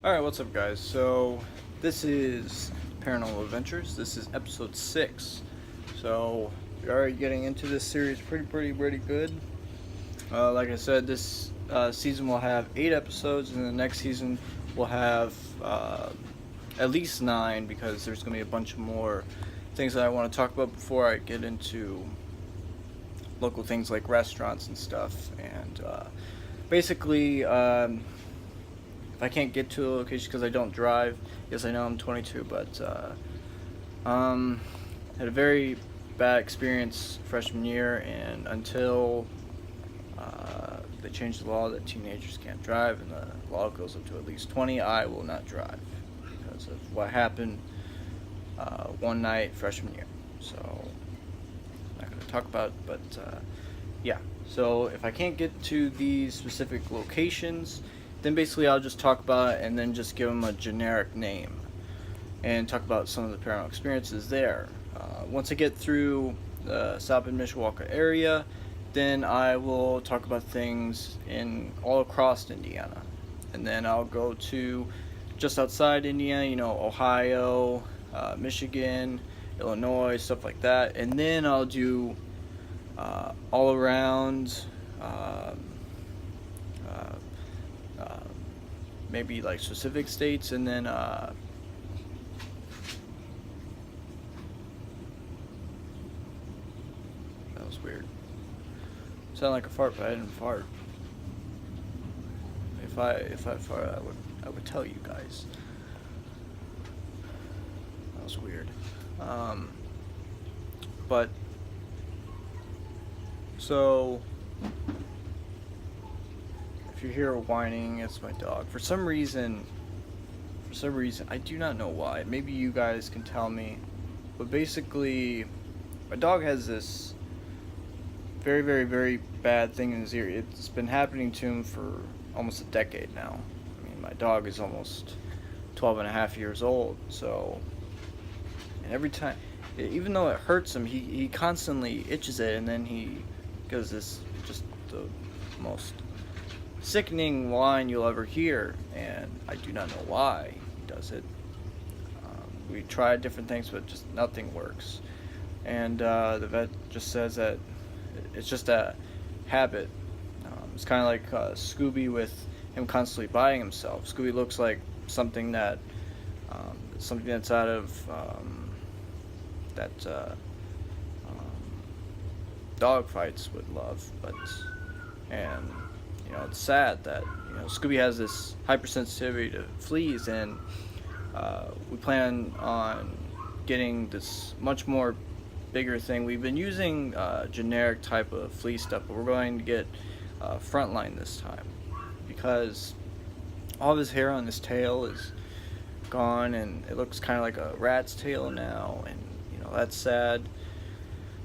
Alright, what's up guys? So, this is Paranormal Adventures. This is episode 6. So, we're already getting into this series pretty good. Like I said, this season will have 8 episodes, and the next season will have at least 9, because there's going to be a bunch of more things that I want to talk about before I get into local things like restaurants and stuff. And basically, if I can't get to a location because I don't drive, yes, I know I'm 22, but had a very bad experience freshman year, and until they changed the law that teenagers can't drive, and the law goes up to at least 20, I will not drive because of what happened one night freshman year. So I'm not going to talk about it, but yeah. So if I can't get to these specific locations, then basically I'll just talk about it and then just give them a generic name and talk about some of the paranormal experiences there. Once I get through the South Bend, Mishawaka area, then I will talk about things in all across Indiana. And then I'll go to just outside Indiana, Ohio, Michigan, Illinois, stuff like that. And then I'll do all around maybe like specific states, and then that was weird. Sounded like a fart, but I didn't fart. If I fart, I would tell you guys. That was weird. But so if you hear whining, it's my dog. For some reason, I do not know why. Maybe you guys can tell me. But basically, my dog has this very bad thing in his ear. It's been happening to him for almost a decade now. I mean, my dog is almost 12 and a half years old. So, and every time, even though it hurts him, he constantly itches it, and then he goes this just the most sickening whine you'll ever hear, and I do not know why he does it. We tried different things, but just nothing works. And the vet just says that it's just a habit. It's kind of like Scooby with him constantly biting himself. Scooby looks like something that's out of dog fights would love, and it's sad that Scooby has this hypersensitivity to fleas, and we plan on getting this much more bigger thing. We've been using generic type of flea stuff, but we're going to get frontline this time, because all of his hair on his tail is gone, and it looks kind of like a rat's tail now, and that's sad.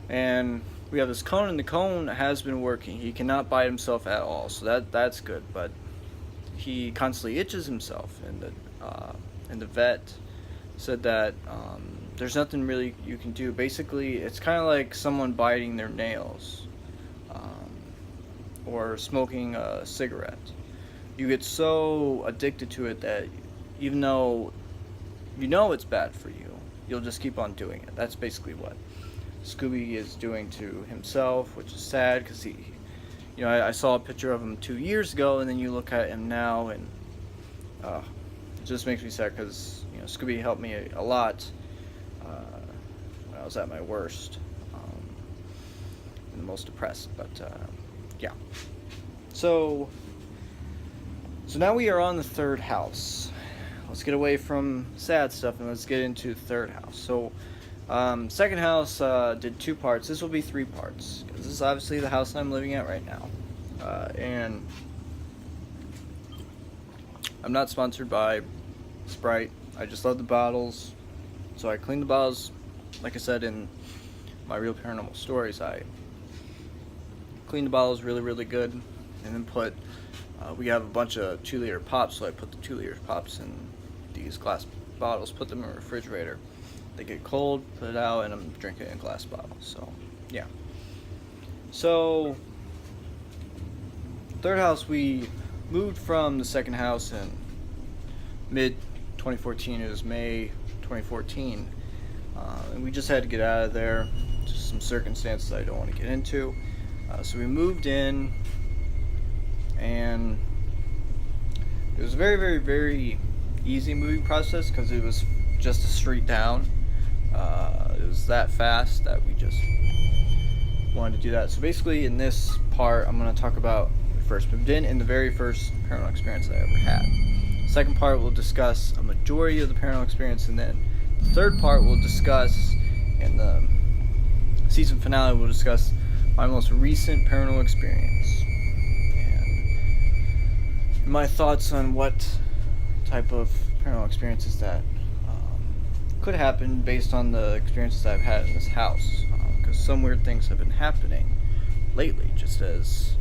And we have this cone, and the cone has been working. He cannot bite himself at all, so that's good. But he constantly itches himself, and the vet said that there's nothing really you can do. Basically, it's kind of like someone biting their nails, or smoking a cigarette. You get so addicted to it that even though it's bad for you, you'll just keep on doing it. That's basically what Scooby is doing to himself, which is sad, because I saw a picture of him 2 years ago, and then you look at him now, and it just makes me sad, because Scooby helped me a lot when I was at my worst, and the most depressed. But yeah, so now we are on the third house. Let's get away from sad stuff and let's get into the third house. So second house did 2 parts. This will be 3 parts, because this is obviously the house I'm living at right now. And I'm not sponsored by Sprite. I just love the bottles. So I clean the bottles, like I said in my real paranormal stories. I clean the bottles really good, and then we have a bunch of 2-liter pops, so I put the 2-liter pops in these glass bottles, put them in the refrigerator. They get cold, put it out, and I'm drinking it in a glass bottle. So, yeah. So, third house, we moved from the second house in mid 2014. It was May 2014, and we just had to get out of there. Just some circumstances I don't want to get into. So we moved in, and it was a very, very, very easy moving process because it was just a street down. It was that fast that we just wanted to do that. So basically, in this part, I'm going to talk about when we first moved in the very first paranormal experience that I ever had. Second part, we'll discuss a majority of the paranormal experience, and then the third part, we'll discuss, in the season finale, we'll discuss my most recent paranormal experience and my thoughts on what type of paranormal experiences that could happen based on the experiences I've had in this house, because some weird things have been happening lately, just as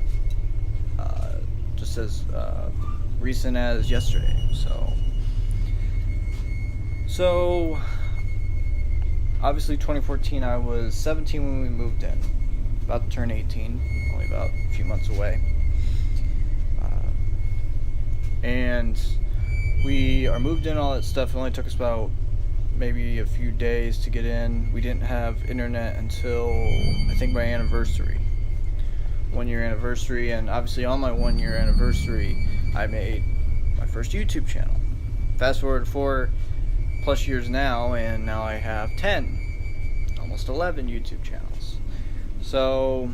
recent as yesterday. So obviously 2014, I was 17 when we moved in, about to turn 18, only about a few months away, and we are moved in, all that stuff. It only took us about maybe a few days to get in. We didn't have internet until I think my anniversary, 1 year anniversary, and obviously on my 1 year anniversary I made my first YouTube channel. Fast forward 4+ years now, and now I have 10, almost 11 YouTube channels. So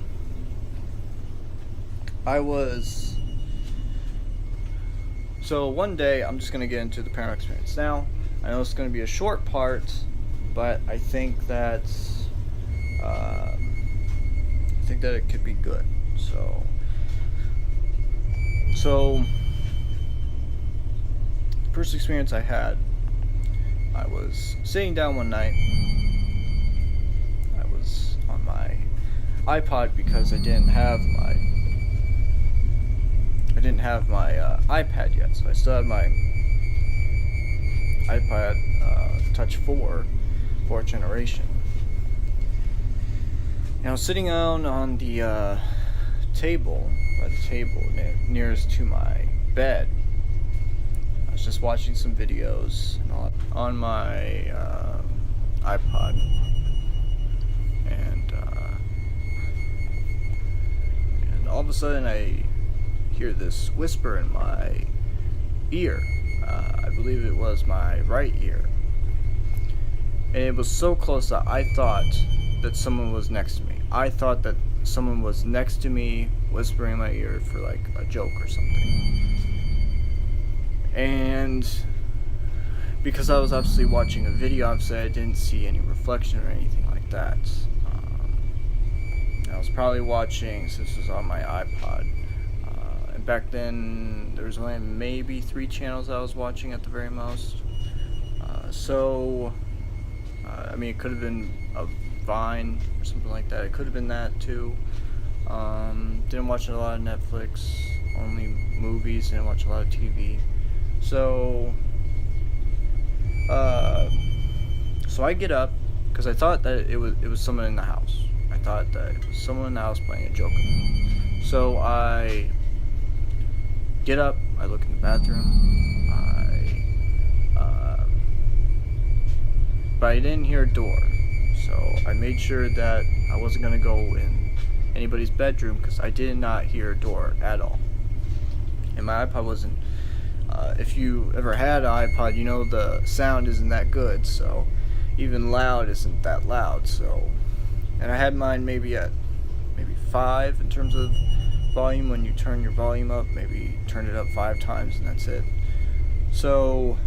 one day, I'm just going to get into the paranormal experience now. I know it's going to be a short part, but I think that it could be good. So first experience I had, I was sitting down one night. I was on my iPod because I didn't have my iPad yet, so I still had my iPod Touch 4, 4th generation. And I was sitting down on the table nearest to my bed. I was just watching some videos and all on my iPod, and all of a sudden I hear this whisper in my ear. I believe it was my right ear, and it was so close that I thought that someone was next to me. I thought that someone was next to me whispering in my ear for like a joke or something. And because I was obviously watching a video, obviously I didn't see any reflection or anything like that. I was probably watching, since this was on my iPod, and back then there was only maybe 3 channels I was watching at the very most. I mean, it could have been a Vine or something like that. It could have been that too. Didn't watch a lot of Netflix, only movies, didn't watch a lot of TV. So I get up because I thought that it was someone in the house. I thought that it was someone in the house playing a joke on me. So I get up, I look in the bathroom, but I didn't hear a door. So I made sure that I wasn't going to go in anybody's bedroom because I did not hear a door at all. And my iPod wasn't, if you ever had an iPod, you know the sound isn't that good, so even loud isn't that loud. So, and I had mine maybe at 5 in terms of volume. When you turn your volume up, maybe turn it up 5 times and that's it. So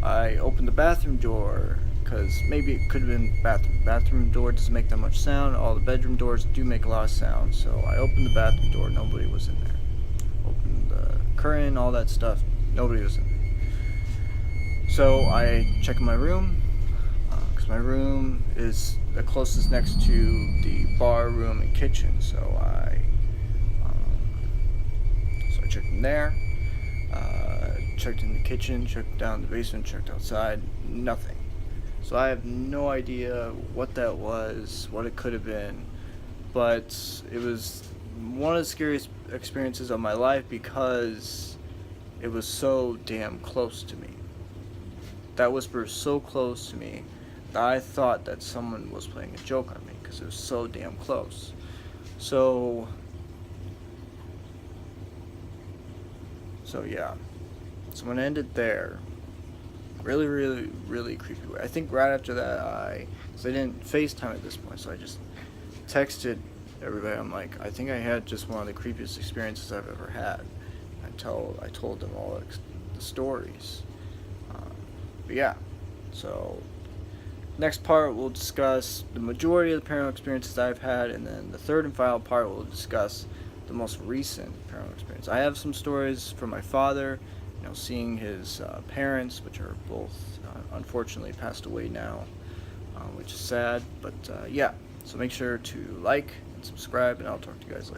I opened the bathroom door because maybe it could have been bathroom door doesn't make that much sound. All the bedroom doors do make a lot of sound. So I opened the bathroom door, nobody was in there. Opened the curtain, all that stuff, nobody was in there. So I check my room, because my room is the closest next to the bar room and kitchen. So I checked in there, checked in the kitchen, checked down the basement, checked outside, nothing. So I have no idea what that was, what it could have been, but it was one of the scariest experiences of my life because it was so damn close to me. That whisper was so close to me that I thought that someone was playing a joke on me because it was so damn close. So yeah. So I'm gonna end it there. Really, really, really creepy way. I think right after that, because I didn't FaceTime at this point, so I just texted everybody. I'm like, I think I had just one of the creepiest experiences I've ever had. I told them all the stories. But yeah, so next part we'll discuss the majority of the paranormal experiences I've had, and then the third and final part we'll discuss the most recent paranormal experience. I have some stories from my father, seeing his parents, which are both unfortunately passed away now, which is sad. But yeah, so make sure to like and subscribe, and I'll talk to you guys later.